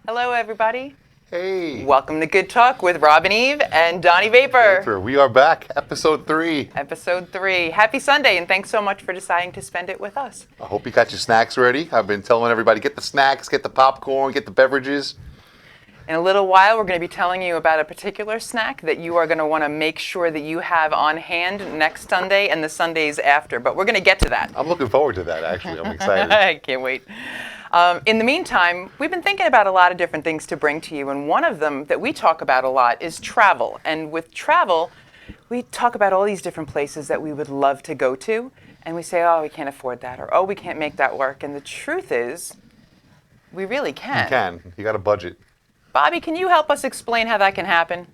Hello, everybody. Hey. Welcome to Good Talk with Rob and Eve and Donnie Vapor. We are back, episode 3. Episode 3. Happy Sunday, and thanks so much for deciding to spend it with us. I hope you got your snacks ready. I've been telling everybody, get the snacks, get the popcorn, get the beverages. In a little while, we're going to be telling you about a particular snack that you are going to want to make sure that you have on hand next Sunday and the Sundays after. But we're going to get to that. I'm looking forward to that, actually. I'm excited. I can't wait. In the meantime, we've been thinking about a lot of different things to bring to you, and one of them that we talk about a lot is travel. And with travel, we talk about all these different places that we would love to go to, and we say, oh, we can't afford that, or oh, we can't make that work. And the truth is, we really can. You can. You got a budget. Bobby, can you help us explain how that can happen?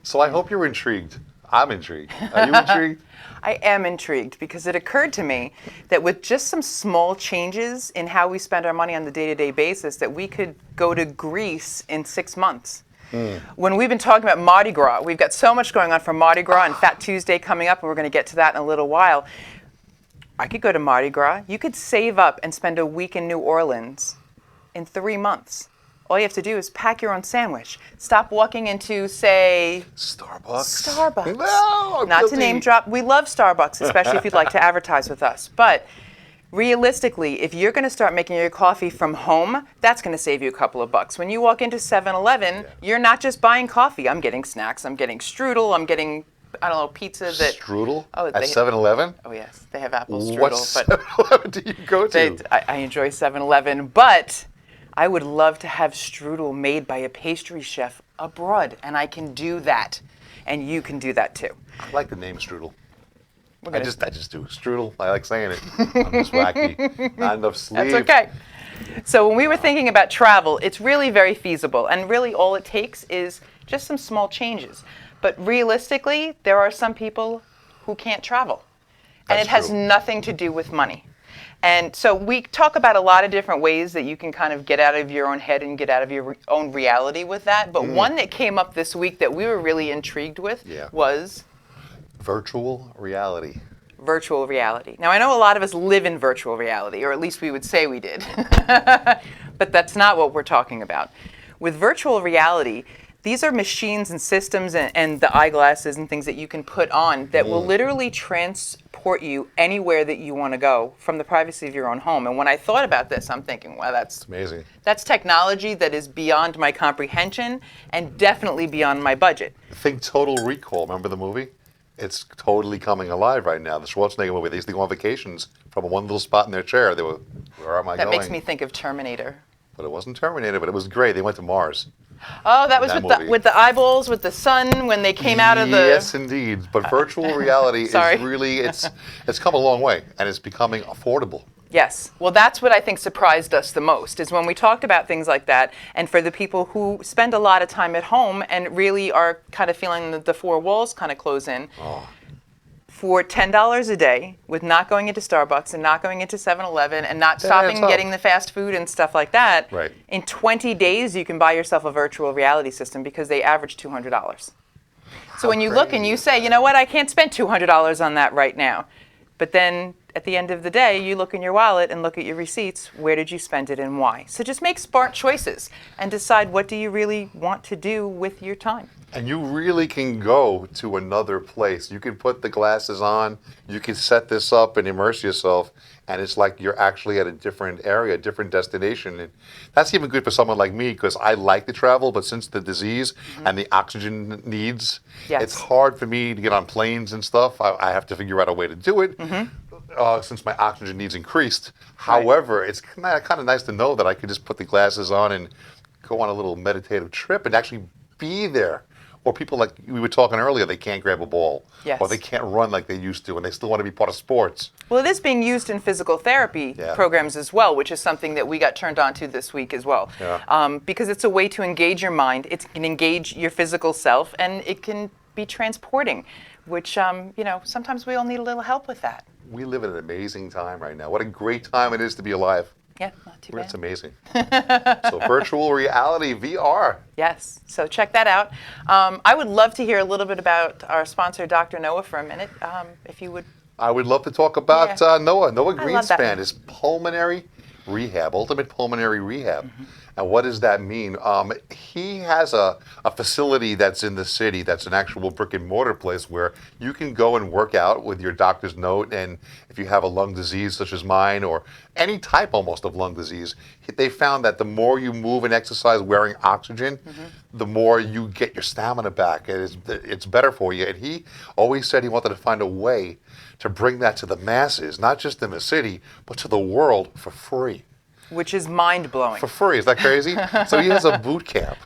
So I hope you're intrigued. I'm intrigued. Are you intrigued? I am intrigued because it occurred to me that with just some small changes in how we spend our money on the day-to-day basis, that we could go to Greece in 6 months. When we've been talking about Mardi Gras, we've got so much going on for Mardi Gras and Fat Tuesday coming up, and we're going to get to that in a little while. I could go to Mardi Gras. You could save up and spend a week in New Orleans in 3 months. All you have to do is pack your own sandwich. Stop walking into, say, Starbucks. No, I'm Not guilty. to name drop. We love Starbucks, especially if you'd like to advertise with us. But realistically, if you're going to start making your coffee from home, that's going to save you a couple of bucks. When you walk into 7-Eleven, you're not just buying coffee. I'm getting snacks. I'm getting strudel. I'm getting, I don't know, pizza that... Strudel? Oh, at they- 7-Eleven? Oh, yes. They have apple strudel. What But 7-Eleven do you go to? I enjoy 7-Eleven, but I would love to have strudel made by a pastry chef abroad, and I can do that, and you can do that too. I like the name strudel. We're I gonna- just do strudel. I like saying it. I'm just wacky. Not enough sleep. That's okay. So when we were thinking about travel, it's really very feasible, and really all it takes is just some small changes. But realistically, there are some people who can't travel, and That's it has true. nothing to do with money. And so we talk about a lot of different ways that you can kind of get out of your own head and get out of your own reality with that. But one that came up this week that we were really intrigued with was Virtual reality. virtual reality. Now, I know a lot of us live in virtual reality, or at least we would say we did. But that's not what we're talking about. With virtual reality, these are machines and systems and the eyeglasses and things that you can put on that will literally transport you anywhere that you want to go from the privacy of your own home. And when I thought about this, I'm thinking, wow, that's Amazing. That's technology that is beyond my comprehension and definitely beyond my budget. Think Total Recall. Remember the movie? It's totally coming alive right now. The Schwarzenegger movie. They used to go on vacations from one little spot in their chair. They were, where am I That going? makes me think of Terminator. But it wasn't Terminator, but it was great. They went to Mars. Oh, that was that with movie. with the eyeballs, with the sun when they came out of the... Yes, indeed. But virtual reality is Sorry. really, it's come a long way, and it's becoming affordable. Yes. Well, that's what I think surprised us the most, is when we talked about things like that, and for the people who spend a lot of time at home and really are kind of feeling the four walls kind of close in, for $10 a day, with not going into Starbucks and not going into 7-Eleven and not stopping and up. getting the fast food and stuff like that, Right. in 20 days you can buy yourself a virtual reality system because they average $200. So when you look and you say, you know what, I can't spend $200 on that right now. But then at the end of the day, you look in your wallet and look at your receipts. Where did you spend it and why? So just make smart choices and decide what do you really want to do with your time. And you really can go to another place. You can put the glasses on. You can set this up and immerse yourself and it's like you're actually at a different area, a different destination. And that's even good for someone like me because I like to travel, but since the disease and the oxygen needs, Yes. it's hard for me to get on planes and stuff. I have to figure out a way to do it since my oxygen needs increased. However, it's kind of nice to know that I could just put the glasses on and go on a little meditative trip and actually be there. Or people like we were talking earlier, they can't grab a ball. Yes. Or they can't run like they used to, and they still want to be part of sports. Well, it is being used in physical therapy programs as well, which is something that we got turned on to this week as well. Yeah. Because it's a way to engage your mind, it can engage your physical self, and it can be transporting, which, sometimes we all need a little help with that. We live in an amazing time right now. What a great time it is to be alive. Yeah, not too bad. It's amazing. So virtual reality, VR. Yes, so check that out. I would love to hear a little bit about our sponsor, Dr. Noah, for a minute, if you would. I would love to talk about Noah love that Greenspan, one. his pulmonary rehab, ultimate pulmonary rehab. And what does that mean? He has a facility that's in the city that's an actual brick and mortar place where you can go and work out with your doctor's note. And if you have a lung disease such as mine or any type almost of lung disease, they found that the more you move and exercise wearing oxygen, the more you get your stamina back. And it's better for you. And he always said he wanted to find a way to bring that to the masses, not just in the city, but to the world for free. Which is mind-blowing. For free, is that crazy? So he has a boot camp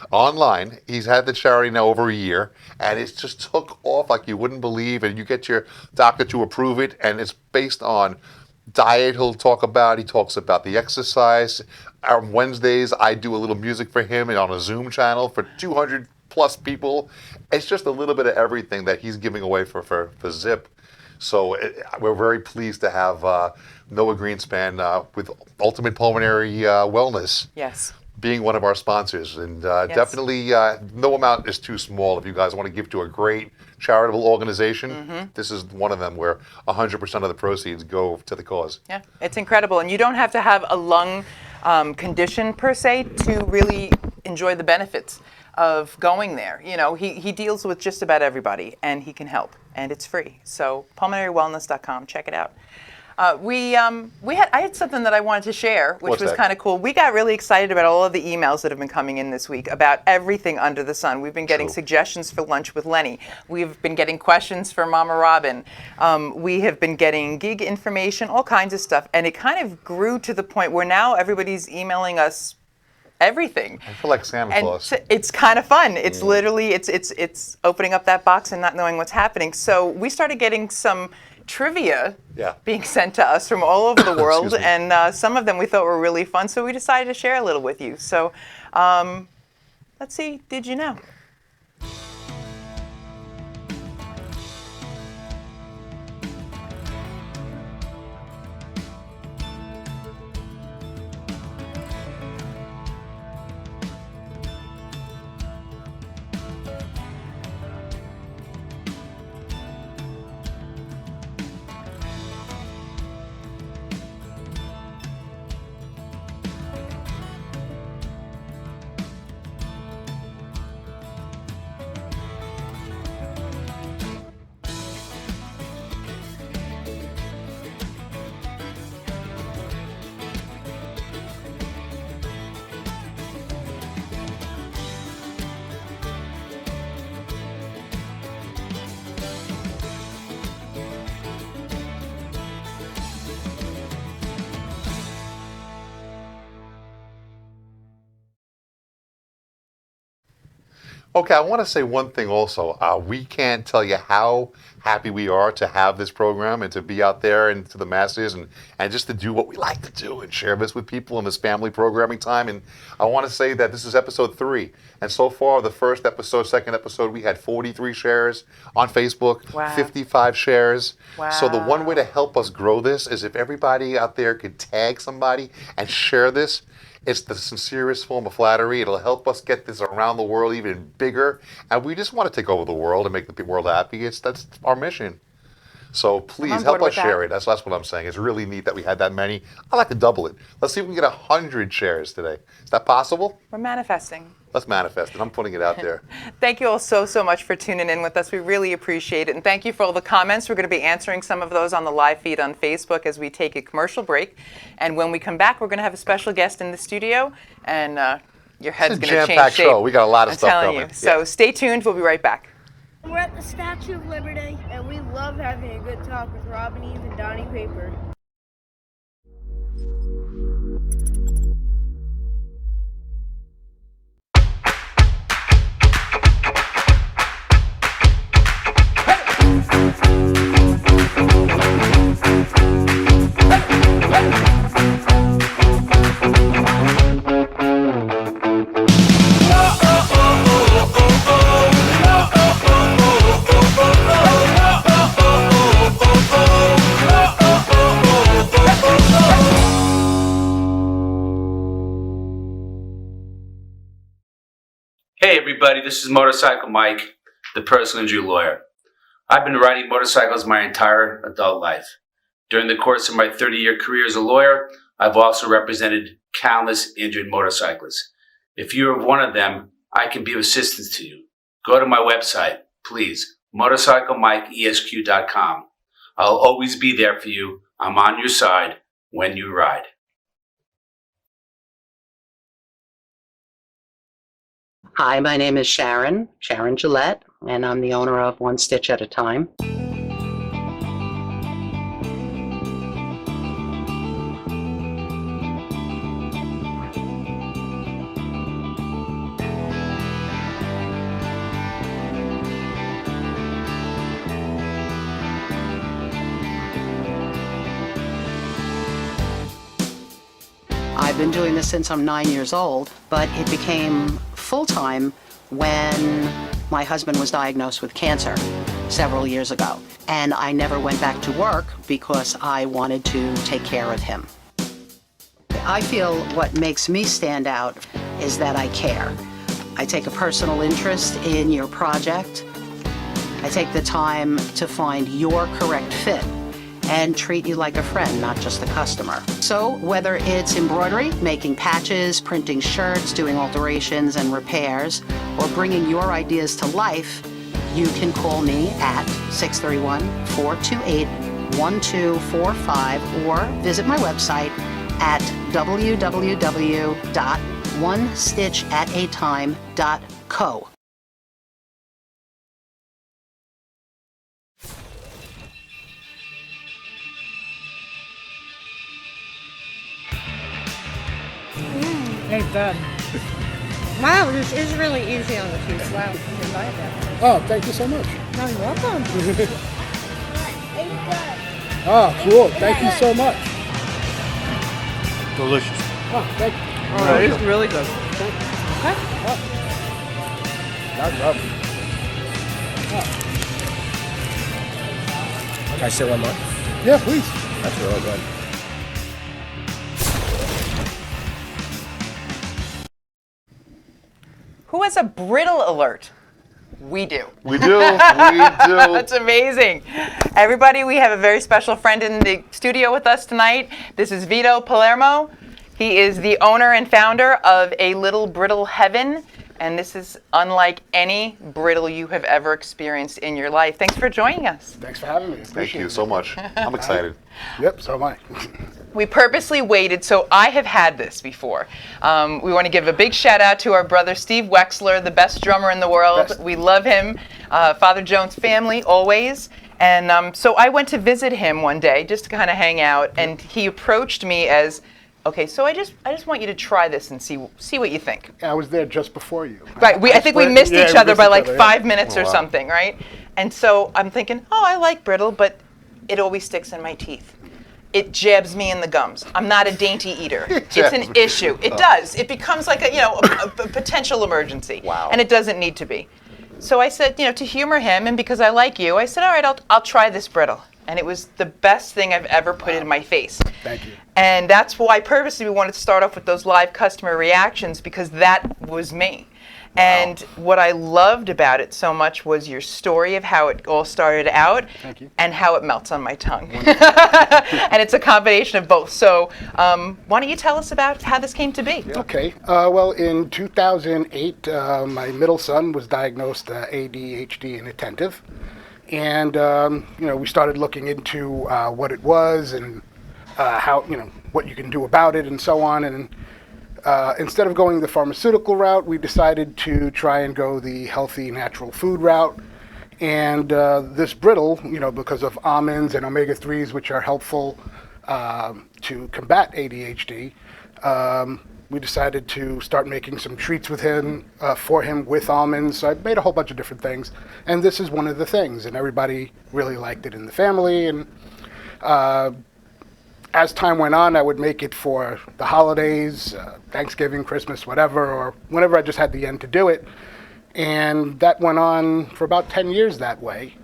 online. He's had the charity now over a year, and it just took off like you wouldn't believe. And you get your doctor to approve it, and it's based on diet he talks about the exercise. On Wednesdays, I do a little music for him and on a Zoom channel for 200 plus people. It's just a little bit of everything that he's giving away for Zip. So we're very pleased to have Noah Greenspan with Ultimate Pulmonary Wellness being one of our sponsors. And definitely no amount is too small if you guys want to give to a great charitable organization. This is one of them where 100% of the proceeds go to the cause. Yeah, it's incredible. And you don't have to have a lung condition per se to really enjoy the benefits of going there. You know, he deals with just about everybody, and he can help, and it's free. So pulmonarywellness.com, check it out. I had something that I wanted to share, which was kind of cool. We got really excited about all of the emails that have been coming in this week about everything under the sun. We've been getting suggestions for lunch with Lenny. We've been getting questions for Mama Robin. We have been getting gig information, all kinds of stuff, and it kind of grew to the point where now everybody's emailing us everything. I feel like Santa Claus. It's kind of fun. It's literally it's opening up that box and not knowing what's happening. So we started getting some trivia being sent to us from all over the world, and some of them we thought were really fun. So we decided to share a little with you. So let's see. Did you know? Okay, I want to say one thing also. We can't tell you how happy we are to have this program and to be out there and to the masses and just to do what we like to do and share this with people in this family programming time. And I want to say that this is episode 3. And so far, the first episode, second episode, we had 43 shares on Facebook, 55 shares. So the one way to help us grow this is if everybody out there could tag somebody and share this. It's the sincerest form of flattery. It'll help us get this around the world even bigger. And we just want to take over the world and make the world happy. That's our mission. So I'm please on help board us with share that. it. That's what I'm saying. It's really neat that we had that many. I'd like to double it. Let's see if we can get 100 shares today. Is that possible? We're manifesting. Let's manifest it. I'm putting it out there. Thank you all so much for tuning in with us. We really appreciate it. And thank you for all the comments. We're going to be answering some of those on the live feed on Facebook as we take a commercial break. And when we come back, we're going to have a special guest in the studio. And your head's going to change jam-packed shape. show. We got a lot of I'm stuff telling coming. you. So Yeah. stay tuned. We'll be right back. We're at the Statue of Liberty, and we love having a good talk with Robin Eve and Donnie Paper. Hey everybody, this is Motorcycle Mike, the personal injury lawyer. I've been riding motorcycles my entire adult life. During the course of my 30-year career as a lawyer, I've also represented countless injured motorcyclists. If you're one of them, I can be of assistance to you. Go to my website, please, motorcyclemikeesq.com. I'll always be there for you. I'm on your side when you ride. Hi, my name is Sharon Gillette, and I'm the owner of One Stitch at a Time. I've been doing this since I'm 9 years old, but it became full-time when my husband was diagnosed with cancer several years ago. And I never went back to work because I wanted to take care of him. I feel what makes me stand out is that I care. I take a personal interest in your project. I take the time to find your correct fit and treat you like a friend, not just a customer. So whether it's embroidery, making patches, printing shirts, doing alterations and repairs, or bringing your ideas to life, you can call me at 631-428-1245 or visit my website at www.onestitchatatime.co. Ain't bad. Wow, this is really easy on the teeth. Wow, you can buy that. Oh, thank you so much. No, you're welcome. Oh, cool. Thank you so much. Delicious. Oh, thank you. Oh, it is really good. That's lovely. Can I say one more? Yeah, please. That's really good. Who has a brittle alert? We do. We do. We do. That's amazing. Everybody, we have a very special friend in the studio with us tonight. This is Vito Palermo. He is the owner and founder of A Little Brittle Heaven, and this is unlike any brittle you have ever experienced in your life. Thanks for joining us. Thanks for having me. Thank Appreciate you it. so much. I'm excited. Yep, so am I. We purposely waited, so I have had this before. We want to give a big shout out to our brother Steve Wexler, the best drummer in the world. Best. We love him. Father Jones family, always. And so I went to visit him one day just to kind of hang out, and he approached me as, okay, so I just want you to try this and see what you think. I was there just before you. Right, I think we missed each other by like 5 minutes or wow. something, right? And so I'm thinking, oh, I like brittle, but it always sticks in my teeth. It jabs me in the gums. I'm not a dainty eater. It's an jabs me. issue. It does. It becomes like a potential emergency. Wow. And it doesn't need to be. So I said, to humor him, and because I like you, I said, all right, I'll try this brittle. And it was the best thing I've ever put in my face. Thank you. And that's why purposely we wanted to start off with those live customer reactions, because that was me. And what I loved about it so much was your story of how it all started out. Thank you. And how it melts on my tongue. And it's a combination of both. So why don't you tell us about how this came to be? Okay. Well, in 2008, my middle son was diagnosed ADHD inattentive. And, we started looking into what it was and how, what you can do about it and so on. And instead of going the pharmaceutical route, we decided to try and go the healthy, natural food route. And this Brittle, because of almonds and omega-3s, which are helpful to combat ADHD, we decided to start making some treats with him, for him with almonds. So I made a whole bunch of different things. And this is one of the things. And everybody really liked it in the family. And as time went on, I would make it for the holidays, Thanksgiving, Christmas, whatever, or whenever I just had the end to do it. And that went on for about 10 years that way.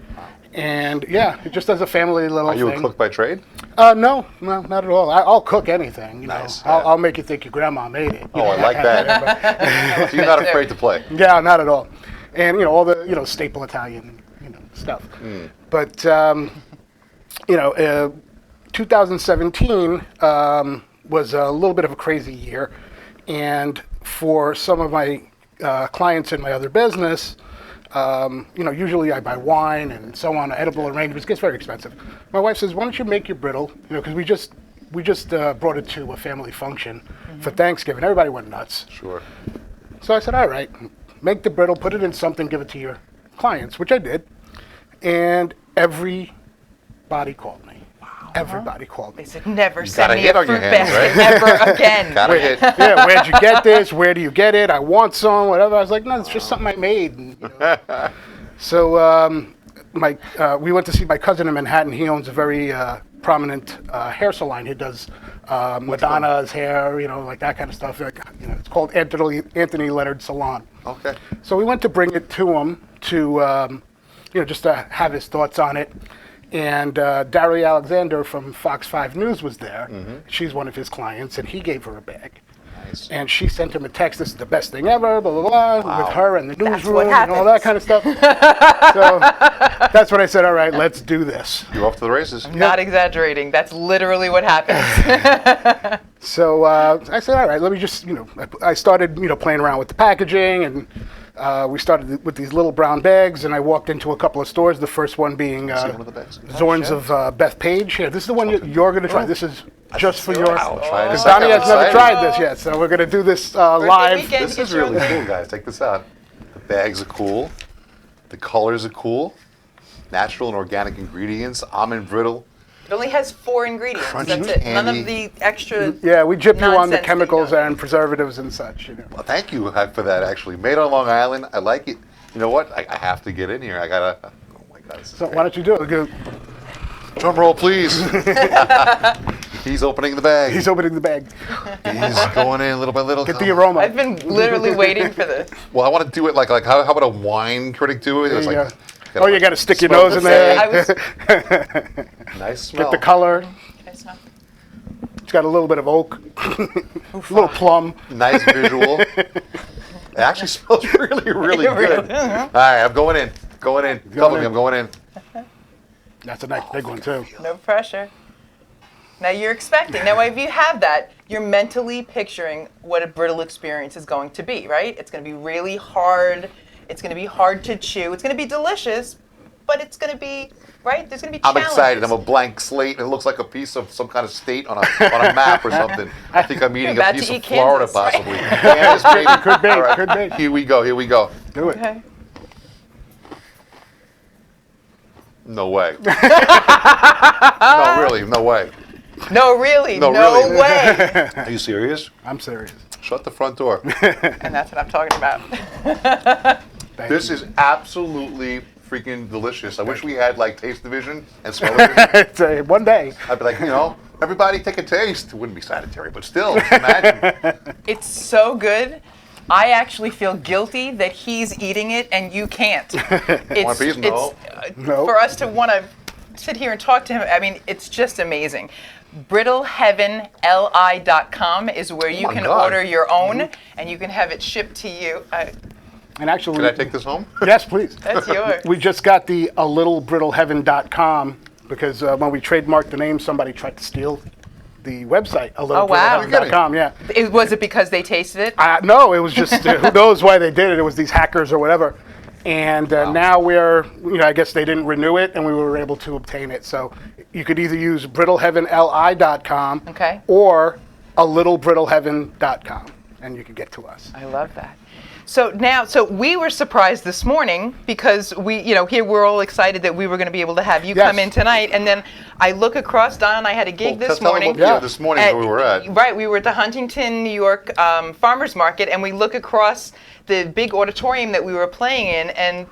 And yeah, just as a family little thing. Are you a cook by trade? No, not at all. I'll cook anything. Nice. I'll make you think your grandma made it. Oh, I like that. So you're not afraid to play. Yeah, not at all. And all the staple Italian stuff. But 2017 was a little bit of a crazy year, and for some of my clients in my other business, usually I buy wine and so on, edible arrangements. It gets very expensive. My wife says, "Why don't you make your Brittle?" Because we just brought it to a family function for Thanksgiving. Everybody went nuts. Sure. So I said, "All right, make the Brittle, put it in something, give it to your clients," which I did, and everybody called me. Everybody called me. They said, never got send a me hit a on your fruit hands, basket right? ever again. Got a hit. Yeah, where'd you get this? Where do you get it? I want some, whatever. I was like, no, it's just something I made. And, So we went to see my cousin in Manhattan. He owns a very prominent hair salon. He does Madonna's hair, like that kind of stuff. It's called Anthony Leonard Salon. Okay. So we went to bring it to him to, just to have his thoughts on it. And Daria Alexander from Fox 5 News was there. She's one of his clients, and he gave her a bag. Nice. And she sent him a text, "This is the best thing ever, blah, blah, blah," with her and the That's newsroom what and all that kind of stuff. So that's when I said, all right, let's do this. You're off to the races. Not exaggerating. That's literally what happens. So I said, all right, let me just, I started, playing around with the packaging, and we started with these little brown bags, and I walked into a couple of stores, the first one being See one of the bags. Zorn's of Beth Page. Here, this is the one you're going to try. This is just for your... I'll try it. Because Donnie has never tried this yet, so we're going to do this live. weekend. This is really cool, guys. Check this out. The bags are cool. The colors are cool. Natural and organic ingredients. Almond brittle. It only has 4 ingredients. Crunchy That's it. None candy. of the extra. Yeah, we gyp you on the nonsense that you chemicals don't. and preservatives and such. Well, thank you for that, actually. Made on Long Island. I like it. You know what? I have to get in here. I got to... Oh, my God. This is So great. why don't you do it? Go- Drum roll, please. He's opening the bag. He's opening the bag. He's going in little by little. Get the aroma. I've been literally waiting for this. Well, I want to do it like how about a wine critic do it? There It's you like, go. Oh, you got to stick your smell nose in the there. I was. nice smell. Get the color. Can I smell? It's got a little bit of oak, a little plum. Nice visual. It actually smells really, really good. All right, I'm going in. Going in. Cover me. I'm going in. That's a nice big one too. No pressure. Now you're expecting. Now, if you have that, you're mentally picturing what a Brittle experience is going to be, right? It's going to be really hard. It's going to be hard to chew. It's going to be delicious, but it's going to be, right? There's going to be I'm challenges. excited. I'm a blank slate, and it looks like a piece of some kind of state on a map or something. I think I'm eating a about piece to of eat Florida, Kansas, right? possibly. Kansas, maybe. Could be, All right. could be. Here we go. Here we go. Do it. Okay. No way. No, really. No way. No, really. No, No, really. way. Are you serious? I'm serious. Shut the front door. And that's what I'm talking about. Thank This you. is absolutely freaking delicious. I wish we had like taste division and smell division. It's, one day. I'd be like, everybody take a taste. It wouldn't be sanitary, but still, just imagine. It's so good. I actually feel guilty that he's eating it and you can't. One piece? No. No. For us to want to sit here and talk to him, I mean, it's just amazing. BrittleHeavenLI.com is where you my can God. order your own and you can have it shipped to you. And actually, Can I take this home? yes, please. That's yours. We just got the alittlebrittlheaven.com because when we trademarked the name, somebody tried to steal the website, wow. alittlebrittlheaven.com. Yeah. Was it because they tasted it? No, it was just who knows why they did it. It was these hackers or whatever. And now we're, I guess they didn't renew it, and we were able to obtain it. So you could either use brittlheavenli.com Okay. or alittlebrittlheaven.com, and you could get to us. I love that. So we were surprised this morning because we, here we're all excited that we were going to be able to have you come in tonight. And then I look across, Don and I had a gig this morning. This morning where we were at. Right, we were at the Huntington, New York Farmers Market, and we look across the big auditorium that we were playing in, and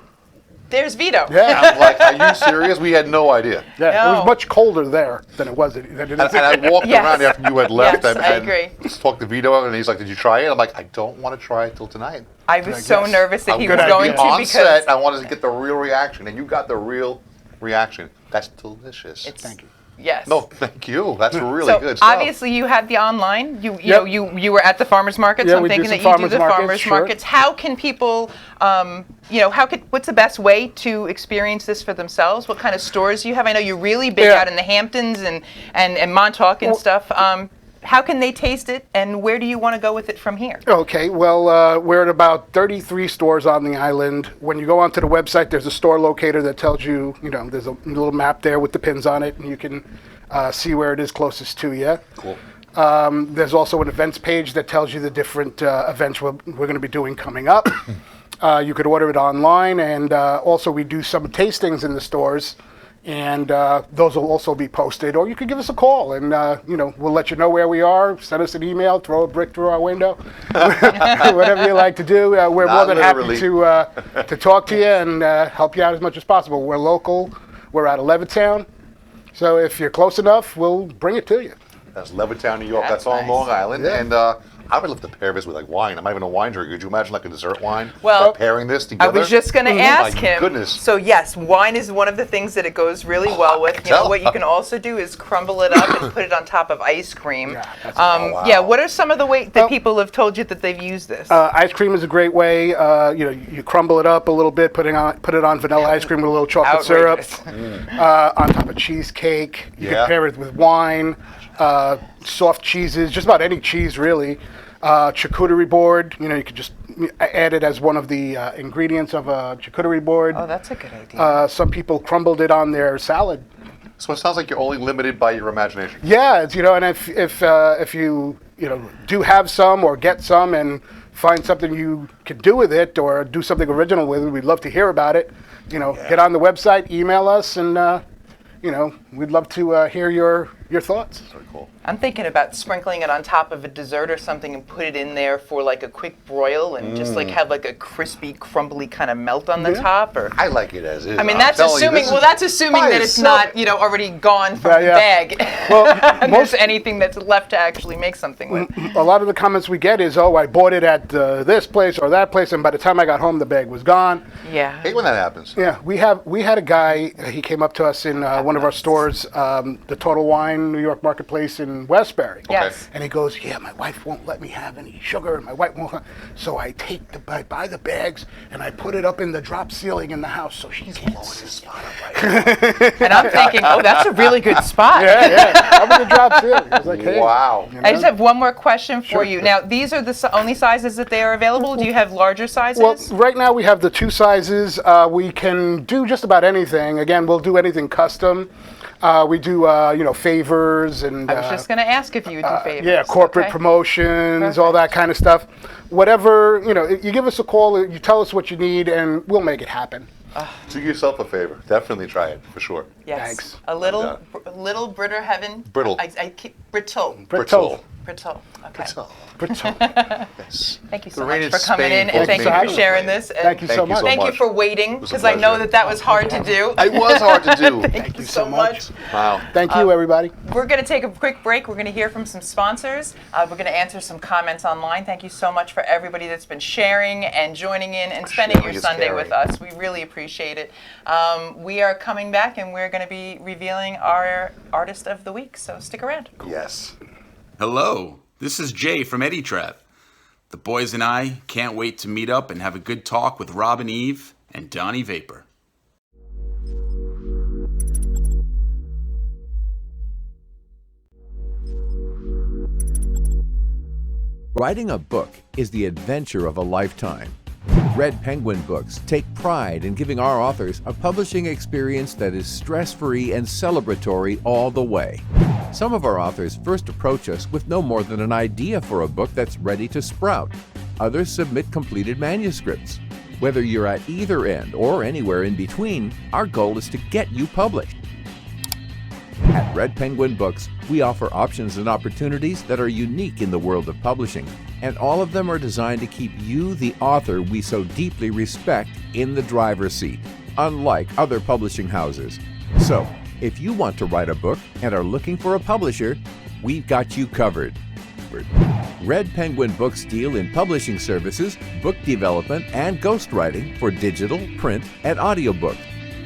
there's Vito. Yeah. I'm like, are you serious? We had no idea. Yeah, No. it was much colder there than it was. And I walked around after you had left Yes, and I agree. talked to Vito, and he's like, did you try it? I'm like, I don't want to try it till tonight. I was so guess. nervous that he I'm was gonna going be to on because set. I wanted to get the real reaction, and you got the real reaction. That's delicious. thank you. Yes. No, thank you. That's really So good stuff. obviously you had the online. You Yep. you were at the farmers markets. Yeah, I'm we do thinking some that you do farmers the markets, farmers sure. markets. How can people, what's the best way to experience this for themselves? What kind of stores do you have? I know you're really big Yeah. out in the Hamptons and Montauk and stuff. How can they taste it, and where do you want to go with it from here? Okay, well, we're at about 33 stores on the island. When you go onto the website, there's a store locator that tells you, there's a little map there with the pins on it, and you can see where it is closest to you. Cool. There's also an events page that tells you the different events we're going to be doing coming up. You could order it online, and also we do some tastings in the stores, and those will also be posted. Or you could give us a call, and we'll let you know where we are. Send us an email, throw a brick through our window, whatever you like to do. We're more than happy to talk to you and help you out as much as possible. We're local. We're out of Levittown. So if you're close enough, we'll bring it to you. That's Levittown, New York. That's That's on nice. Long Island. Yeah. And I would love to pair this with like wine. I'm not even a wine drinker. Could you imagine like a dessert wine? Well, pairing this I together? was just going to ask My him. goodness. So yes, wine is one of the things that it goes really well with. tell. What you can also do is crumble it up and put it on top of ice cream. Yeah, that's- wow. Yeah. What are some of the ways that people have told you that they've used this? Ice cream is a great way. You crumble it up a little bit, put it on vanilla ice cream with a little chocolate syrup. Outrageous. On top of cheesecake. You Yeah. can pair it with wine, soft cheeses, just about any cheese really. Charcuterie board. You could just add it as one of the ingredients of a charcuterie board. Oh, that's a good idea. Some people crumbled it on their salad. So it sounds like you're only limited by your imagination. Yeah, and if you do have some or get some and find something you could do with it or do something original with it, we'd love to hear about it. Get on the website, email us, and we'd love to hear your thoughts. Very cool. I'm thinking about sprinkling it on top of a dessert or something and put it in there for like a quick broil and just like have like a crispy, crumbly kind of melt on the top. Or I like it as is. I mean, I'm that's telling you, assuming. this Well, is that's assuming by that it's itself. not, already gone from Yeah, the yeah. bag. Well, And there's most- anything that's left to actually make something with. A lot of the comments we get is, I bought it at this place or that place, and by the time I got home, the bag was gone. Yeah. hate when that happens. Yeah, we had a guy. He came up to us in one of our stores, the Total Wine New York Marketplace in Westbury. Yes. And he goes, "Yeah, my wife won't let me have any sugar, and my wife won't." So I buy the bags and I put it up in the drop ceiling in the house, so she's blowing this spot up right. And I'm thinking, oh, that's a really good spot. Yeah, up in the drop ceiling. I was like, "Hey." Wow. I just have one more question for you. Now, these are the only sizes that they are available. Do you have larger sizes? Well, right now we have the two sizes. We can do just about anything. Again, we'll do anything custom. We do, favors and. I was just going to ask if you would do favors. Yeah, corporate Okay. promotions, all that kind of stuff. Whatever, you give us a call, you tell us what you need, and we'll make it happen. Do yourself a favor. Definitely try it for sure. Yes. Thanks. A little done. Britter heaven. Brittle. I keep Brittle. Brittle. Brittle. Okay. Brittle. Yes. Thank you The so rain much in for coming Spain in, and both thank you made for it sharing great. this. And Thank you so much. Thank you much. for waiting, was a because I know pleasure. that was hard to do. It was hard to do. Thank you so much. Wow. Thank you, everybody. We're going to take a quick break. We're going to hear from some sponsors. We're going to answer some comments online. Thank you so much for everybody that's been sharing and joining in and spending Sharing your is Sunday caring. with us. We really appreciate it. We are coming back, and we're going to be revealing our Artist of the Week, so stick around. Yes. Hello, this is Jay from Eddie Trap. The boys and I can't wait to meet up and have a good talk with Rob and Eve and Donnie Vapor. Writing a book is the adventure of a lifetime. Red Penguin Books take pride in giving our authors a publishing experience that is stress-free and celebratory all the way. Some of our authors first approach us with no more than an idea for a book that's ready to sprout. Others submit completed manuscripts. Whether you're at either end or anywhere in between, our goal is to get you published. At Red Penguin Books, we offer options and opportunities that are unique in the world of publishing, and all of them are designed to keep you, the author we so deeply respect, in the driver's seat, unlike other publishing houses. So, if you want to write a book and are looking for a publisher, we've got you covered. Red Penguin Books deal in publishing services, book development, and ghostwriting for digital, print, and audiobook.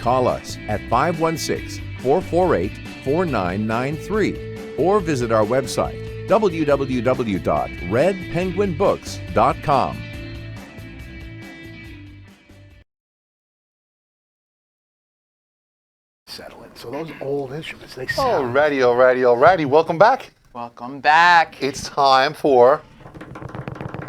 Call us at 516-448-4993 or visit our website, www.redpenguinbooks.com. Settle it. So those old instruments, they sound. Alrighty. Welcome back. Welcome back. It's time for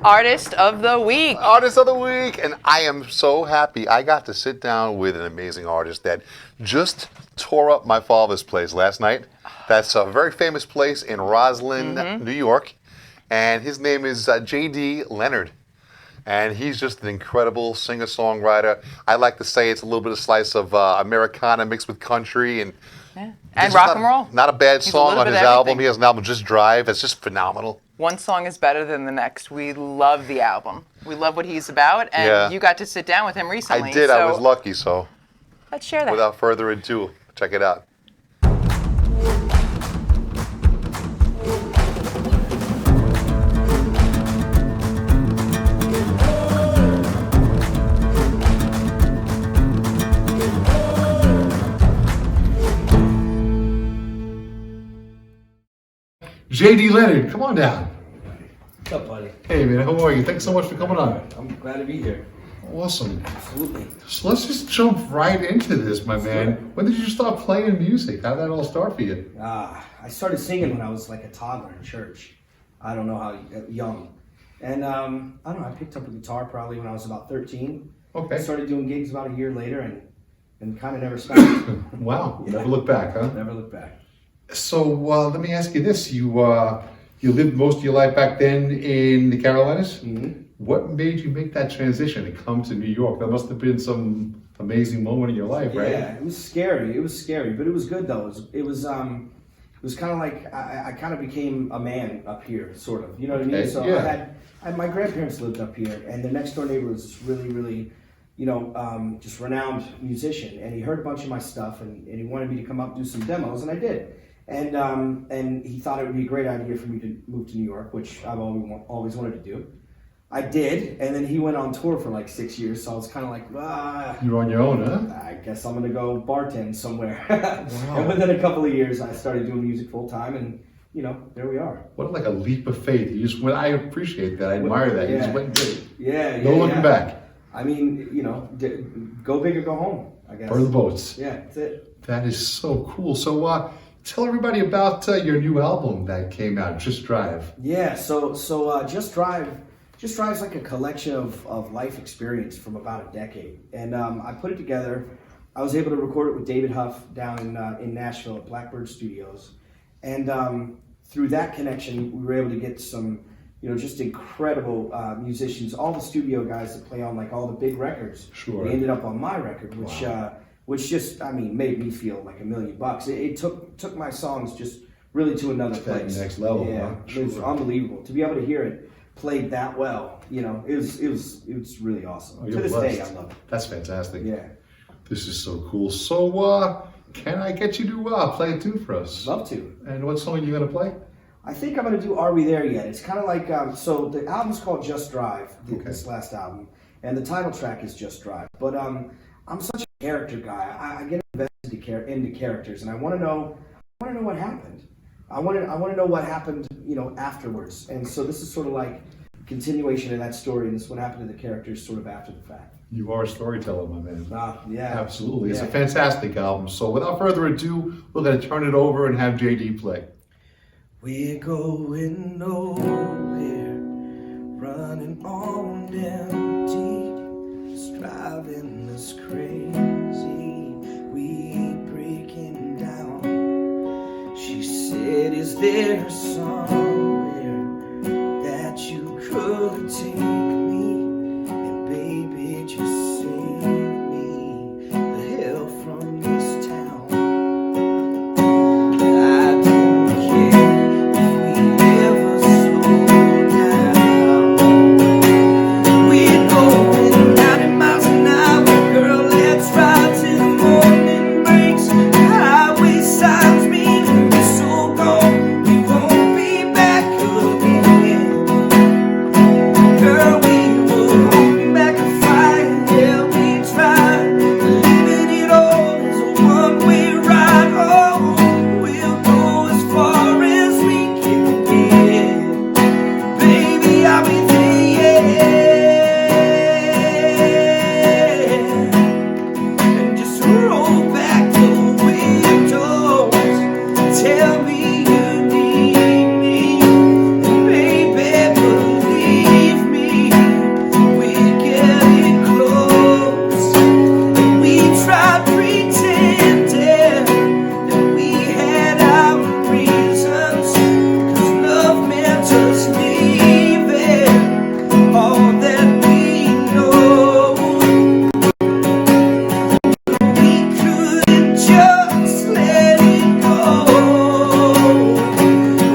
Artist of the Week. Artist of the Week. And I am so happy I got to sit down with an amazing artist that just tore up my father's place last night. That's a very famous place in Roslyn, New York. And his name is J.D. Leonard. And he's just an incredible singer-songwriter. I like to say it's a little bit of slice of Americana mixed with country and rock and roll. Not a bad He's song a on bit his of album. everything. He has an album, Just Drive. It's just phenomenal. One song is better than the next. We love the album. We love what he's about, and you got to sit down with him recently. I did. So I was lucky. So let's share that. without further ado, check it out. J.D. Leonard, come on down. What's up, buddy? Hey, man, how are you? Thanks so much for coming on. I'm glad to be here. Awesome. Absolutely. So let's just jump right into this, my man. When did you start playing music? How did that all start for you? I started singing when I was like a toddler in church. I don't know how young. And I don't know, I picked up a guitar probably when I was about 13. Okay. I started doing gigs about a year later and kind of never stopped. Wow. Yeah. Never look back, huh? Never looked back. So let me ask you this: you lived most of your life back then in the Carolinas. Mm-hmm. What made you make that transition to come to New York? That must have been some amazing moment in your life, right? Yeah, it was scary. It was scary, but it was good though. It was kind of like I kind of became a man up here, sort of. You know what I mean? So yeah. my grandparents lived up here, and their next door neighbor was really, just renowned musician, and he heard a bunch of my stuff, and he wanted me to come up and do some demos, and I did. And he thought it would be a great idea for me to move to New York, which I've always wanted to do. I did, and then he went on tour for like 6 years, so I was kind of like, You're on your own, huh? I guess I'm gonna go bartend somewhere. Wow. And within a couple of years, I started doing music full time, and there we are. What like a leap of faith! You just went. I appreciate that. I admire that. You just went and did it. Yeah. No looking back. I mean, go big or go home, I guess. Burn the boats. Yeah, that's it. That is so cool. So tell everybody about your new album that came out, Just Drive. Yeah. So Just Drive. Just Drive's like a collection of life experience from about a decade, and I put it together. I was able to record it with David Huff down in Nashville at Blackbird Studios, and through that connection, we were able to get some, just incredible musicians. All the studio guys that play on like all the big records. Sure. They ended up on my record, which Wow. which just made me feel like $1 million. It took my songs just really to another To that place. next level, Yeah, huh? it was Sure. unbelievable to be able to hear it played that well. It was really awesome. Oh, To you're this blessed. day, I love it. That's fantastic. Yeah, This is so cool. So can I get you to play a tune for us? love to. And what song are you going to play? I think I'm gonna do "Are We There Yet?" It's kind of like so the album's called Just Drive. This last album, and the title track is Just Drive. But I'm such a character guy. I get invested into characters, and I want to know what happened. I want to know what happened, afterwards. And so this is sort of like continuation of that story, and this is what happened to the characters sort of after the fact. You are a storyteller, my man. Yeah. Absolutely. It's Yeah. a fantastic album. So without further ado, we're going to turn it over and have JD play. We're going nowhere, running on empty, it's driving us crazy, we breaking down. She said, is there somewhere that you could take me? And baby, just save me the hell from this town. I don't care if we ever slow down. We're going 90 miles an hour, girl, let's ride till the morning breaks. The highway signs mean we're so gone, we won't be back again. Girl, we will hold back a fire, yeah, we tried. Leaving it all is a one-way ride. Oh, we'll go as far as we can get. Baby, I'll be there, yeah. And just roll back the windows. Tell me you need me. And baby, believe me, we're getting close. And we tried pretending that we had our reasons, 'cause love meant us leaving all that we know. We couldn't just let it go.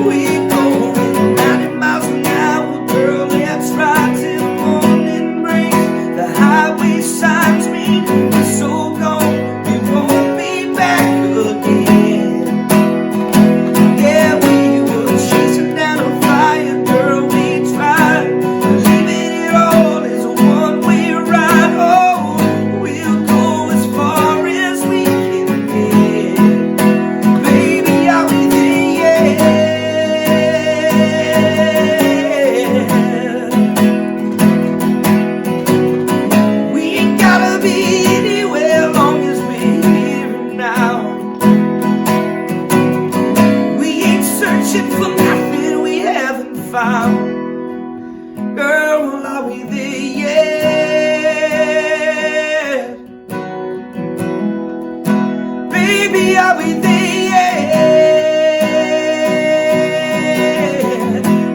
We're going 90 miles an hour, girl, let's ride till the morning breaks. The highway signs mean we're so gone, we won't be back again. Yeah, we were chasing down a fire, girl, we tried. Leaving it all is a one-way ride. Oh, we'll go as far as we can get. Baby, I'll be there, yeah. We ain't gotta be anywhere long as we're here and now. We ain't searching for nothing we haven't found. Girl, are we there yet? Baby, are we there yet?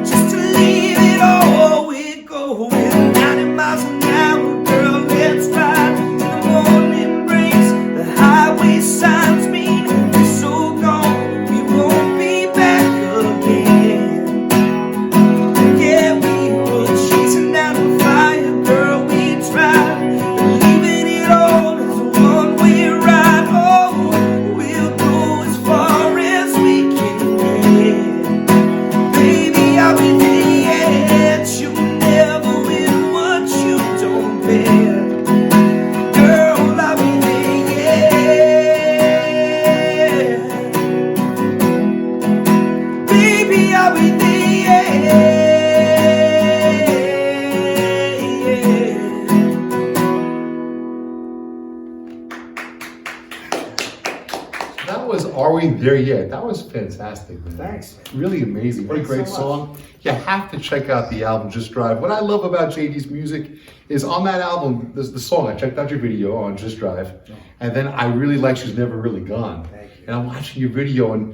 Just to leave it all, we're going 90 miles an hour, girl, let's ride till the morning breaks. The highway signs mean we're so gone, we won't be back again. Yeah, we were chasing down a fire, girl, we tried. Leaving it all is a one-way ride. Oh, we'll go as far as we can get. Baby, I'll be there, yet you never win what you don't bear. Girl, I'll be there, yeah. Baby, I'll be there, yeah. That was Are We There Yet? That was fantastic, man. Thanks, man. Really amazing. What a Thanks great so song. You have to check out the album Just Drive. What I love about JD's music is on that album, there's the song. I checked out your video on Just Drive. And then I really like She's Never Really Gone. Thank you. And I'm watching your video, and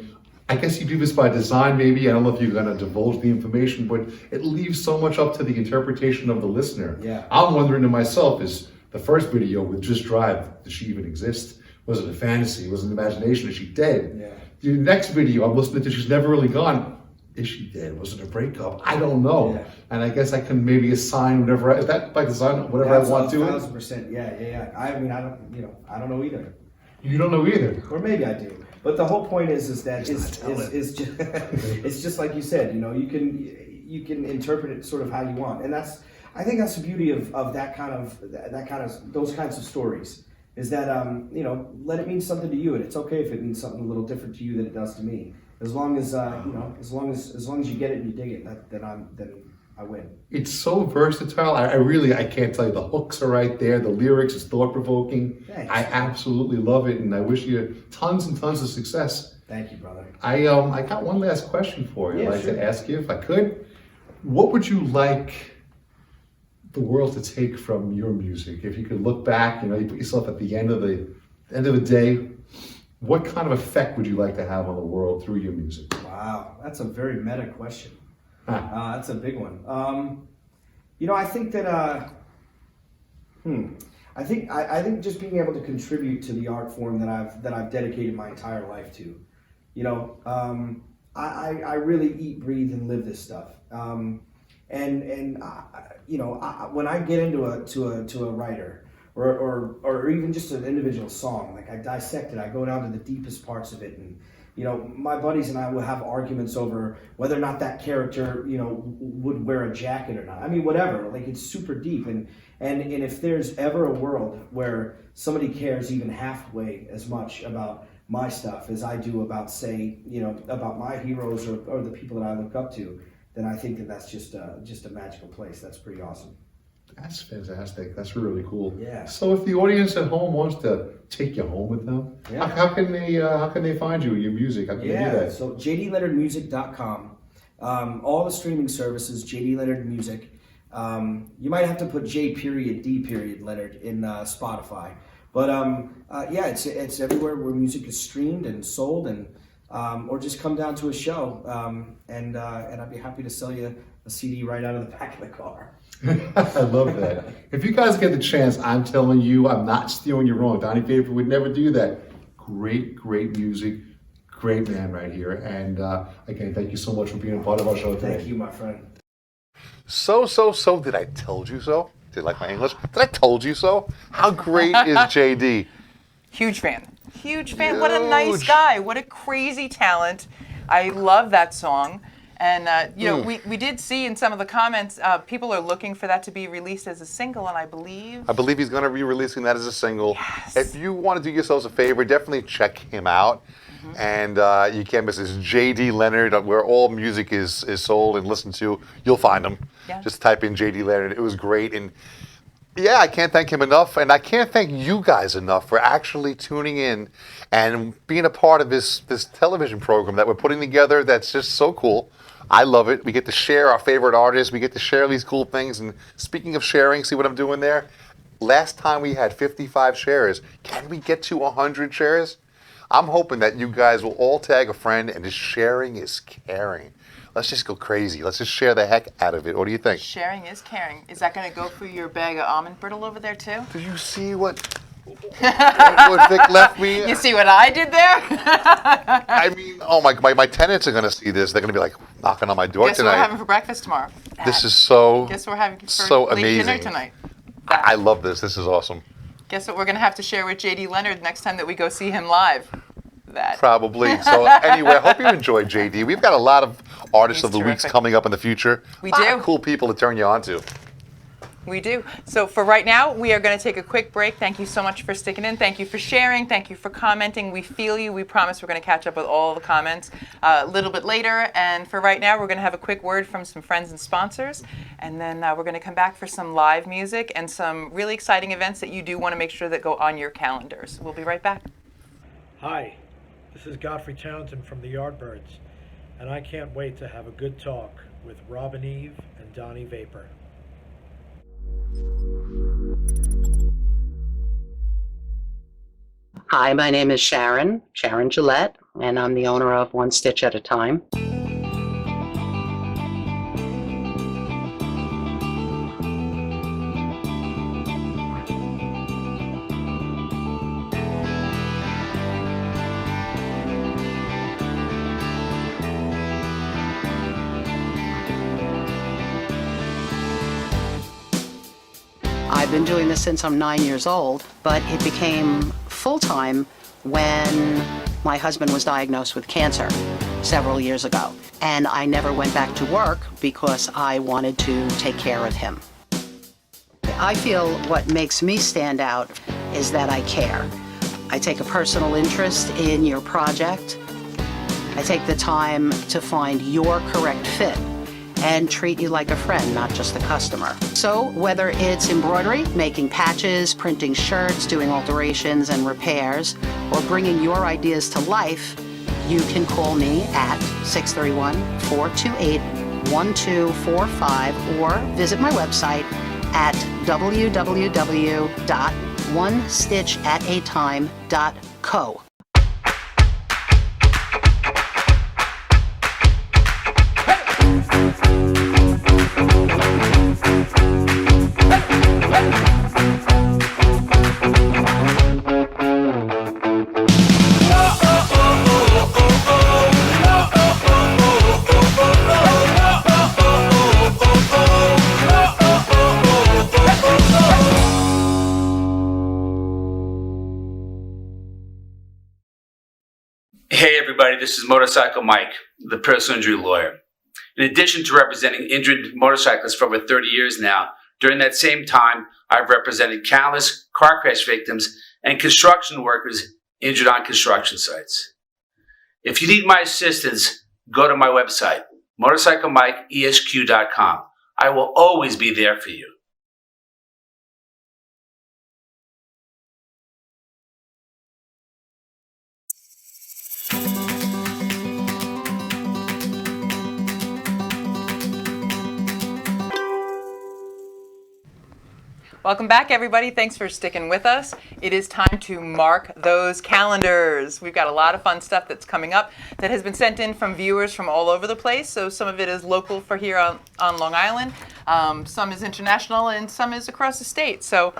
I guess you do this by design, maybe. I don't know if you're going to divulge the information, but it leaves so much up to the interpretation of the listener. Yeah. I'm wondering to myself, is the first video with Just Drive, does she even exist? Was it a fantasy? Was it an imagination? Is she dead? Yeah. The next video I'm listening to, She's Never Really Gone. Is she dead? Was it a breakup? I don't know. Yeah. And I guess I can maybe assign whatever. Is that by design? Whatever I want to it. 1,000%. Yeah. I mean, I don't know either. You don't know either. Or maybe I do. But the whole point is that it's just it's just like you said. You know, you can interpret it sort of how you want, and I think that's the beauty of those kinds of stories. Is that let it mean something to you, and it's okay if it means something a little different to you than it does to me. As long as as long as you get it and you dig it, then I win. It's so versatile. I really, I can't tell you. The hooks are right there. The lyrics is thought-provoking. Thanks. I absolutely love it, and I wish you tons and tons of success. Thank you, brother. I got one last question for you. Yeah, I'd like sure. to ask you, if I could. What would you like the world to take from your music? If you could look back, you put yourself at the end of the day, what kind of effect would you like to have on the world through your music? Wow, that's a very meta question. That's a big one. I think that I think just being able to contribute to the art form that I've dedicated my entire life to. I really eat, breathe, and live this stuff. When I get into a writer or even just an individual song, like I dissect it, I go down to the deepest parts of it, and my buddies and I will have arguments over whether or not that character would wear a jacket or not. I mean, whatever. Like, it's super deep, and if there's ever a world where somebody cares even halfway as much about my stuff as I do about, say, about my heroes or the people that I look up to, then I think that's just a magical place. That's pretty awesome. That's fantastic. That's really cool. Yeah. So if the audience at home wants to take you home with them, Yeah. how can they find you, your music? How can they do that? So jdleonardmusic.com. All the streaming services, JD Leonard Music. You might have to put J.D. Leonard in Spotify. But it's everywhere where music is streamed and sold, and or just come down to a show, and I'd be happy to sell you a CD right out of the back of the car. I love that. If you guys get the chance, I'm telling you, I'm not steering you wrong. Donnie Vapor would never do that. Great music. Great man right here. And again, thank you so much for being a part of our show today. Thank you, my friend. So, did I told you so? Did you like my English? Did I told you so? How great is JD? Huge fan. What a nice guy. What a crazy talent. I love that song. And, we did see in some of the comments, people are looking for that to be released as a single, and I believe he's going to be releasing that as a single. Yes. If you want to do yourselves a favor, definitely check him out. And you can't miss this. JD Leonard, where all music is sold and listened to. You'll find him. Yeah. Just type in JD Leonard. It was great. And yeah, I can't thank him enough. And I can't thank you guys enough for actually tuning in and being a part of this television program that we're putting together that's just so cool. I love it. We get to share our favorite artists. We get to share these cool things. And speaking of sharing, see what I'm doing there? Last time we had 55 shares. Can we get to 100 shares? I'm hoping that you guys will all tag a friend, and just sharing is caring. Let's just go crazy. Let's just share the heck out of it. What do you think? sharing is caring. Is that going to go for your bag of almond brittle over there, too? Did you see what Vic left me? You see what I did there? I mean, oh my tenants are going to see this. They're going to be like knocking on my door Guess what tonight. we're having for breakfast tomorrow? This is so Guess what we're having for so late dinner amazing. tonight? I love this. This is awesome. Guess what we're going to have to share with JD Leonard next time that we go see him live? That. Probably. So anyway, I hope you enjoyed JD. We've got a lot of artists He's of the weeks terrific. coming up in the future. We A lot do. of cool people to turn you on to. We do. So for right now, we are going to take a quick break. Thank you so much for sticking in. Thank you for sharing. Thank you for commenting. We feel you. We promise we're going to catch up with all the comments a little bit later. And for right now, we're going to have a quick word from some friends and sponsors. And then we're going to come back for some live music and some really exciting events that you do want to make sure that go on your calendars. We'll be right back. Hi, this is Godfrey Townsend from the Yardbirds, and I can't wait to have a good talk with Robin Eve and Donnie Vapor. Hi, my name is Sharon Gillette, and I'm the owner of One Stitch at a Time. I've been doing this since I'm 9 years old, but it became full-time when my husband was diagnosed with cancer several years ago. And I never went back to work because I wanted to take care of him. I feel what makes me stand out is that I care. I take a personal interest in your project. I take the time to find your correct fit. and treat you like a friend, not just a customer. So whether it's embroidery, making patches, printing shirts, doing alterations and repairs, or bringing your ideas to life, you can call me at 631-428-1245 or visit my website at www.onestitchatatime.co. Hey everybody, this is Motorcycle Mike, the personal injury lawyer. In addition to representing injured motorcyclists for over 30 years now, during that same time, I've represented countless car crash victims and construction workers injured on construction sites. If you need my assistance, go to my website, motorcyclemikeesq.com. I will always be there for you. Welcome back, everybody. Thanks for sticking with us. It is time to mark those calendars. We've got a lot of fun stuff that's coming up that has been sent in from viewers from all over the place. So some of it is local for here on Long Island. Some is international, and some is across the state. So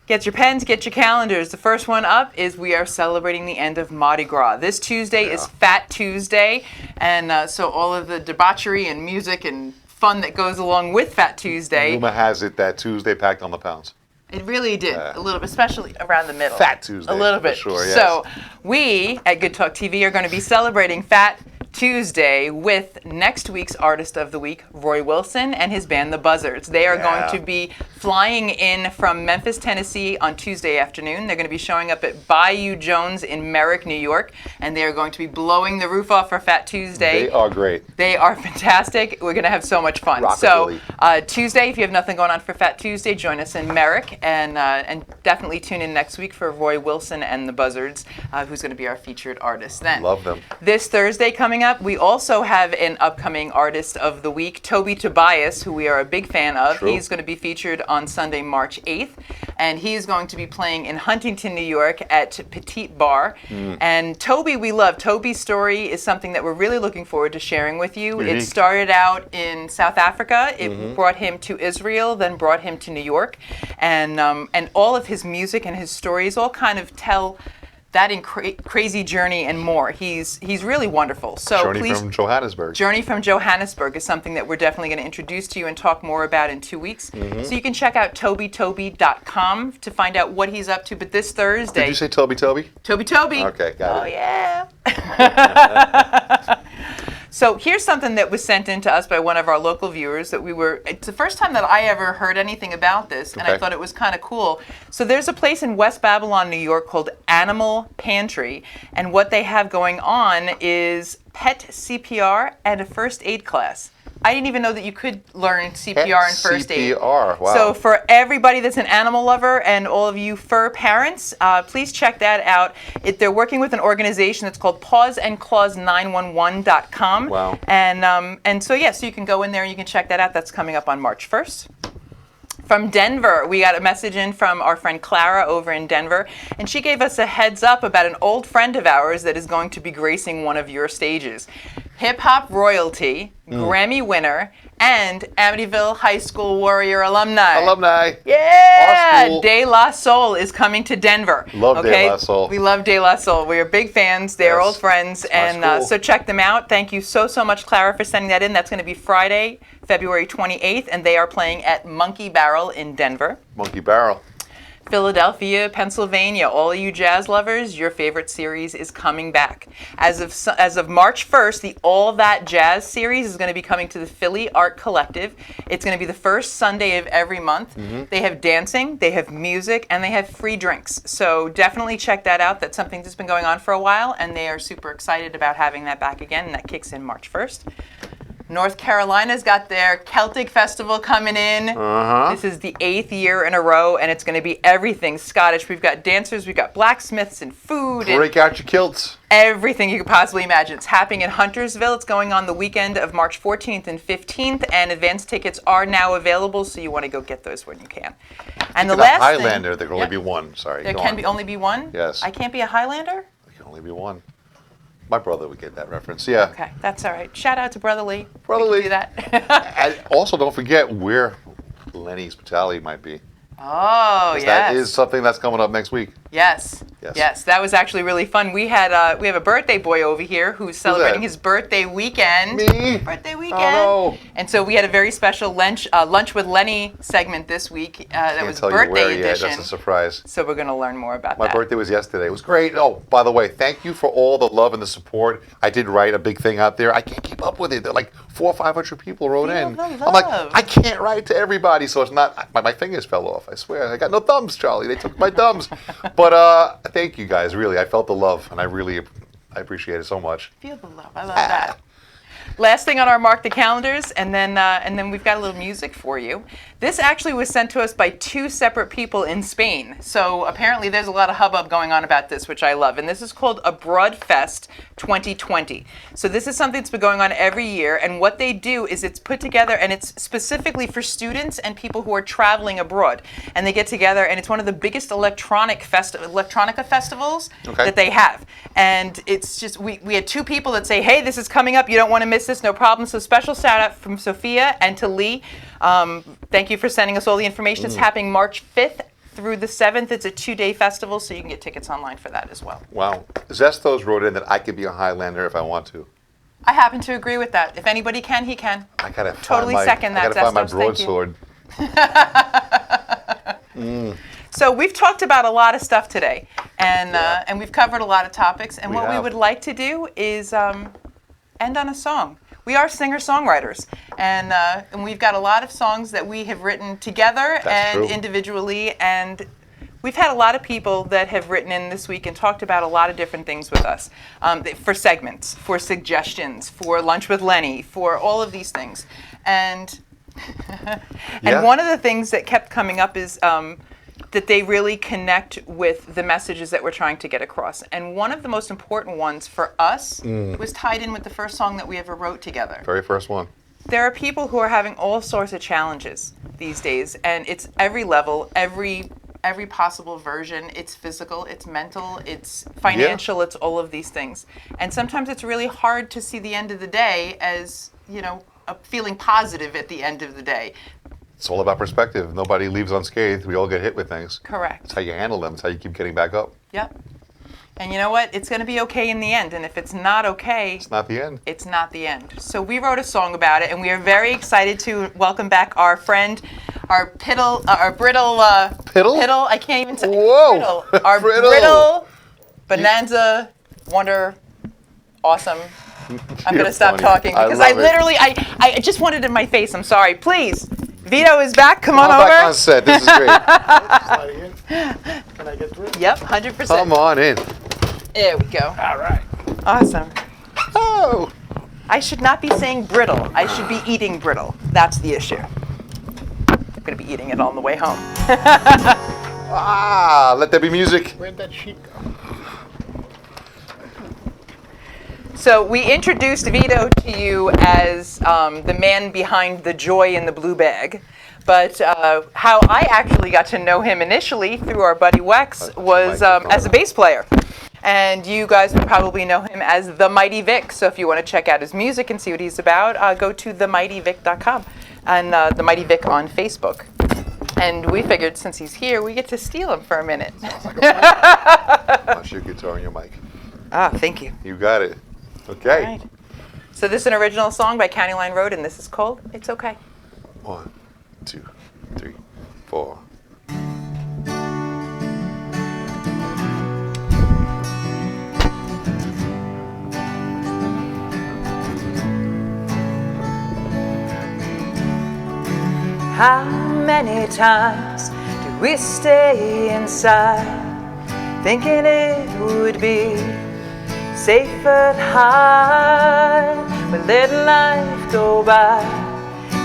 get your pens, get your calendars. The first one up is we are celebrating the end of Mardi Gras. This Tuesday is Fat Tuesday, and so all of the debauchery and music and fun that goes along with Fat Tuesday. Rumor has it that Tuesday packed on the pounds. It really did, a little bit, especially around the middle. Fat Tuesday. A little bit. For sure, yes. So we at Good Talk TV are going to be celebrating Fat Tuesday with next week's Artist of the Week, Roy Wilson, and his band, The Buzzards. They are going to be flying in from Memphis, Tennessee on Tuesday afternoon. They're going to be showing up at Bayou Jones in Merrick, New York, and they are going to be blowing the roof off for Fat Tuesday. They are great. They are fantastic. We're going to have so much fun. Rockabilly. So Tuesday, if you have nothing going on for Fat Tuesday, join us in Merrick, and definitely tune in next week for Roy Wilson and the Buzzards, who's going to be our featured artist then. Love them. This Thursday coming up, we also have an upcoming Artist of the Week, Toby Tobias, who we are a big fan of. True. He's going to be featured on Sunday, March 8th, and he's going to be playing in Huntington, New York at Petite Bar. And Toby, we love. Toby's story is something that we're really looking forward to sharing with you. Unique. It started out in South Africa. It brought him to Israel, then brought him to New York. And all of his music and his stories all kind of tell that crazy journey and more. He's really wonderful. So Journey from Johannesburg. Journey from Johannesburg is something that we're definitely going to introduce to you and talk more about in 2 weeks. So you can check out tobytoby.com to find out what he's up to. But this Thursday... Did you say Toby? Toby. Okay, got it. Oh, yeah. So here's something that was sent in to us by one of our local viewers that it's the first time that I ever heard anything about this, and I thought it was kind of cool. So there's a place in West Babylon, New York called Animal Pantry, and what they have going on is pet CPR and a first aid class. I didn't even know that you could learn CPR and first aid. CPR, wow. So for everybody that's an animal lover and all of you fur parents, please check that out. They're working with an organization that's called PawsAndClaws911.com. Wow. And so so you can go in there and you can check that out. That's coming up on March 1st. From Denver, we got a message in from our friend Clara over in Denver, and she gave us a heads up about an old friend of ours that is going to be gracing one of your stages. Hip hop royalty, Grammy winner, and Amityville High School Warrior alumni. Yeah! Our school. De La Soul is coming to Denver. Love De La Soul. We love De La Soul. We are big fans. They're old friends. And so check them out. Thank you so much, Clara, for sending that in. That's going to be Friday, February 28th, and they are playing at Monkey Barrel in Denver. Monkey Barrel. Philadelphia, Pennsylvania, all you jazz lovers, your favorite series is coming back. As of March 1st, the All That Jazz series is going to be coming to the Philly Art Collective. It's going to be the first Sunday of every month. They have dancing, they have music, and they have free drinks. So definitely check that out. That's something that's been going on for a while, and they are super excited about having that back again, and that kicks in March 1st. North Carolina's got their Celtic Festival coming in. This is the 8th year in a row, and it's going to be everything Scottish. We've got dancers, we've got blacksmiths and food. Break out your kilts. Everything you could possibly imagine. It's happening in Huntersville. It's going on the weekend of March 14th and 15th, and advance tickets are now available, so you want to go get those when you can. And the last Highlander, thing, there can only be one. Sorry. There can only be one? Yes. I can't be a Highlander? There can only be one. My brother would get that reference. Yeah. Okay, that's all right. Shout out to Brother Lee. Brother We Lee. can do that. And also, don't forget where Lenny's Hospitality might be. Oh, yes. That is something that's coming up next week. Yes. Yes. Yes, that was actually really fun. We have a birthday boy over here who's celebrating his birthday weekend. Me? Birthday weekend. Oh, no. And so we had a very special lunch with Lenny segment this week. That Can't was tell birthday you where yet. edition. That's a surprise. So we're going to learn more about My that. birthday was yesterday. It was great. Oh, by the way, thank you for all the love and the support. I did write a big thing out there. I can't keep up with it. They're like 400 or 500 people wrote Feel in. the I'm like, love. I can't write to everybody, so it's not. My fingers fell off. I swear. I got no thumbs, Charlie. They took my thumbs. But thank you guys. Really, I felt the love, and I appreciate it so much. Feel the love. I love that. Last thing on our Mark the Calendars, and then we've got a little music for you. This actually was sent to us by two separate people in Spain. So apparently there's a lot of hubbub going on about this, which I love. And this is called Abroad Fest 2020. So this is something that's been going on every year. And what they do is it's put together, and it's specifically for students and people who are traveling abroad. And they get together, and it's one of the biggest electronica festivals that they have. And it's just, we had two people that say, hey, this is coming up. You don't want to miss this, no problem. So special shout out from Sophia and to Lee. Thank you for sending us all the information. It's happening March 5th through the 7th. It's a 2-day festival, so you can get tickets online for that as well. Wow. Zestos wrote in that I could be a Highlander if I want to. I happen to agree with that. If anybody can, he can. I gotta Totally second that, I gotta find my Zestos. broadsword. So we've talked about a lot of stuff today, and we've covered a lot of topics. And what we would like to do is end on a song. We are singer-songwriters, and we've got a lot of songs that we have written together individually, and we've had a lot of people that have written in this week and talked about a lot of different things with us, for segments, for suggestions, for Lunch with Lenny, for all of these things. And one of the things that kept coming up is that they really connect with the messages that we're trying to get across. And one of the most important ones for us was tied in with the first song that we ever wrote together. Very first one. There are people who are having all sorts of challenges these days, and it's every level, every possible version. It's physical, it's mental, it's financial, it's all of these things. And sometimes it's really hard to see the end of the day as, feeling positive at the end of the day. It's all about perspective. Nobody leaves unscathed. We all get hit with things. Correct. That's how you handle them. It's how you keep getting back up. Yep. And you know what? It's going to be okay in the end. And if it's not okay, it's not the end. It's not the end. So we wrote a song about it, and we are very excited to welcome back our friend, our Brittle. Piddle? I can't even say. Whoa. Brittle. Our Brittle Bonanza Wonder Awesome. I'm going to stop talking because I just wanted it in my face. I'm sorry. Please. Vito is back. Come on over. Back on set. This is great. Can I get through? Yep, 100%. Come on in. There we go. All right. Awesome. Oh. I should not be saying brittle. I should be eating brittle. That's the issue. I'm going to be eating it on the way home. Let there be music. Where'd that sheet go? So we introduced Vito to you as the man behind the joy in the blue bag. But how I actually got to know him initially through our buddy Wex was as a bass player. And you guys would probably know him as The Mighty Vic. So if you want to check out his music and see what he's about, go to themightyvic.com and The Mighty Vic on Facebook. And we figured since he's here, we get to steal him for a minute. That's your guitar and your mic. Thank you. You got it. Okay. All right. So this is an original song by County Line Road, and this is called It's Okay. 1, 2, 3, 4. How many times do we stay inside, thinking it would be safe but hard We let life go by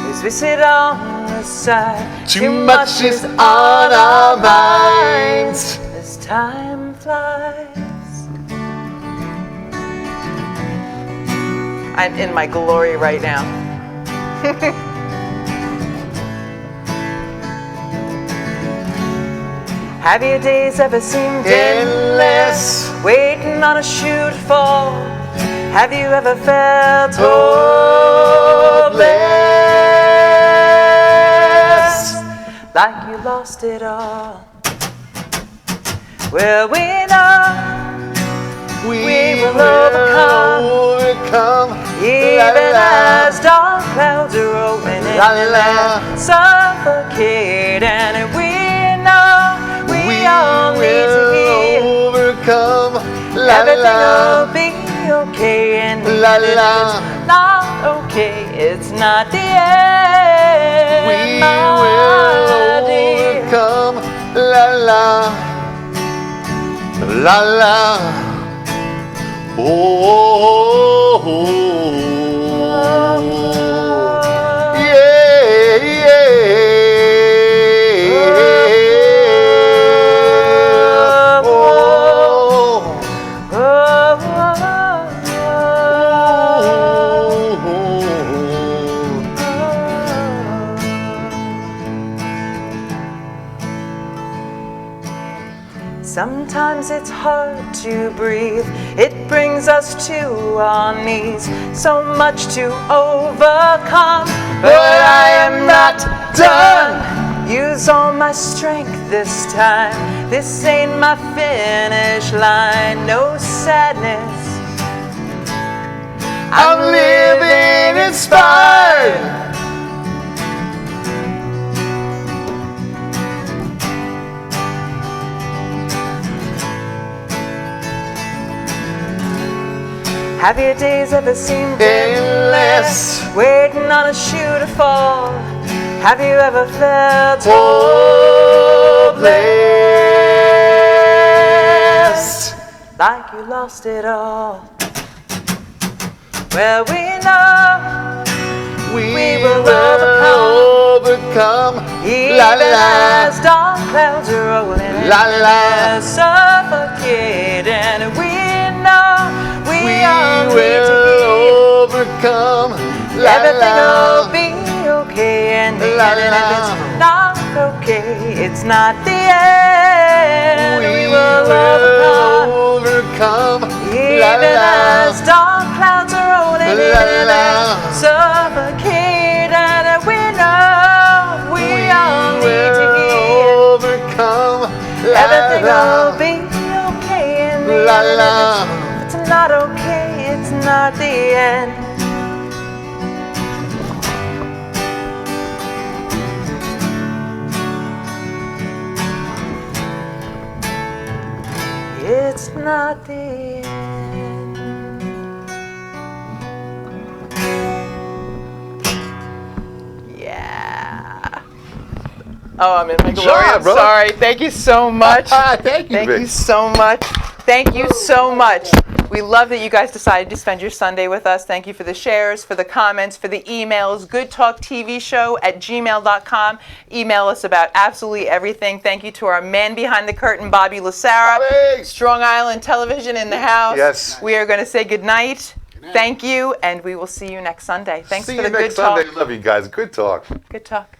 as we sit on the side. Too much is on our minds as time flies. I'm in my glory right now. Have your days ever seemed endless, waiting on a shoe to fall? Have you ever felt hopeless, like you lost it all? Well, we know we will overcome, even as dark clouds are rolling in and suffocate, and we know we all need to hear overcome. everything will be okay, and even if it's not okay, it's not the end. We my will dear. overcome. La la, la la. Oh, oh, oh, oh. Yeah, yeah. Oh, Oh, sometimes it's hard to breathe. It brings us to our knees. So much to overcome, but I am not done. Use all my strength this time. This ain't my finish line. No sadness. I'm living inspired. Have your days ever seemed endless, waiting on a shoe to fall? Have you ever felt hopeless, like you lost it all? Well, we know we will overcome, even as dark clouds are rolling and suffocate, and we know we all need to hear overcome. everything will be okay, and even if it's not okay, it's not the end. We will overcome, even as dark clouds are rolling in and suffocate, and we know we all need to hear everything will be okay, and even if it's not okay, it's not the end. It's not the end. Yeah. Oh, I'm in my glory. I'm sorry. Thank you so much. Thank you, Thank Vic. you so much. Thank you so much. We love that you guys decided to spend your Sunday with us. Thank you for the shares, for the comments, for the emails. goodtalktvshow@gmail.com. Email us about absolutely everything. Thank you to our man behind the curtain, Bobby Lucera. Bobby! Strong Island Television in the house. Yes. We are going to say goodnight. Thank you, and we will see you next Sunday. Thanks See for you the good next Sunday. talk. Love you guys. Good talk. Good talk.